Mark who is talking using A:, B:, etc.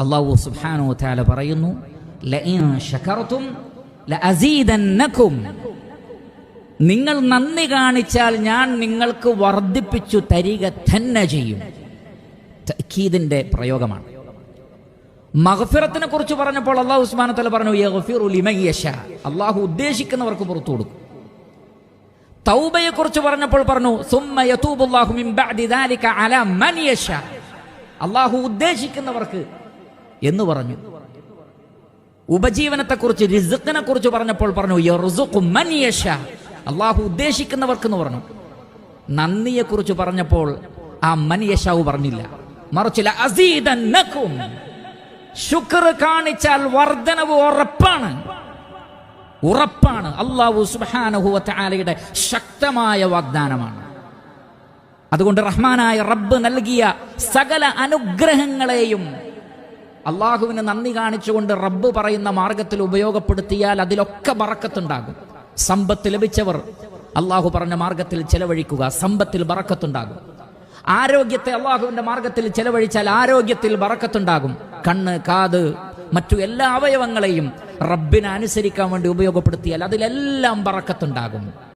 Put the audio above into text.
A: അല്ലാഹു സുബ്ഹാനഹു വ തആല പറയുന്നു, ലഇൻ ശകർതും ലഅസീദന്നകും, നിങ്ങൾ നന്ദി കാണിച്ചാൽ ഞാൻ നിങ്ങൾക്ക് വർദ്ധിപ്പിച്ചു തരിക തന്നെ ചെയ്യും. തഅക്കീദിന്റെ പ്രയോഗമാണ്. മഗ്ഫിറത്തിനെ കുറിച്ച് പറഞ്ഞപ്പോൾ അല്ലാഹു സുബ്ഹാനഹു വ തആല പറഞ്ഞു, യഗ്ഫിറു ലിമൻ യശാ, അല്ലാഹു ഉദ്ദേശിക്കുന്നവർക്ക് പുറത്തു കൊടുക്കും. തൗബയെ കുറിച്ച് പറഞ്ഞപ്പോൾ പറഞ്ഞു, സുമ്മ യതൂബുല്ലാഹു മിൻ ബഅദി ദാലിക അലാ മൻ യശാ, അല്ലാഹു ഉദ്ദേശിക്കുന്നവർക്ക് എന്ന് പറഞ്ഞു. ഉപജീവനത്തെക്കുറിച്ച്, റിസ്ഖിനെ കുറിച്ച് പറഞ്ഞപ്പോൾ പറഞ്ഞു, യർസുഖു മൻ യശാ, അല്ലാഹു ഉദ്ദേശിക്കുന്നവർക്കെന്ന് പറഞ്ഞു. നന്ദിയെക്കുറിച്ച് പറഞ്ഞപ്പോൾ ആ മൻ യശാവ് പറഞ്ഞില്ല, മറിച്ച് ലഅസീദന്നകും, ശുക്ർ കാണിച്ചാൽ വർദ്ധനവ് ഉറപ്പാണ്, ഉറപ്പാണ്. അല്ലാഹു സുബ്ഹാനഹു വ തആലയുടെ ശക്തമായ വാഗ്ദാനമാണ്. അതുകൊണ്ട് റഹ്മാനായ റബ്ബ് നൽകിയ സകല അനുഗ്രഹങ്ങളെയും അള്ളാഹുവിന് നന്ദി കാണിച്ചുകൊണ്ട് റബ്ബ് പറയുന്ന മാർഗത്തിൽ ഉപയോഗപ്പെടുത്തിയാൽ അതിലൊക്കെ ബറക്കത്തുണ്ടാകും. സമ്പത്ത് ലഭിച്ചവർ അള്ളാഹു പറഞ്ഞ മാർഗത്തിൽ ചെലവഴിക്കുക, സമ്പത്തിൽ ബറക്കത്തുണ്ടാകും. ആരോഗ്യത്തെ അള്ളാഹുവിന്റെ മാർഗത്തിൽ ചെലവഴിച്ചാൽ ആരോഗ്യത്തിൽ ബറക്കത്തുണ്ടാകും. കണ്ണ്, കാത്, മറ്റു എല്ലാ അവയവങ്ങളെയും റബ്ബിനെ അനുസരിക്കാൻ വേണ്ടി ഉപയോഗപ്പെടുത്തിയാൽ അതിലെല്ലാം ബറക്കത്തുണ്ടാകും.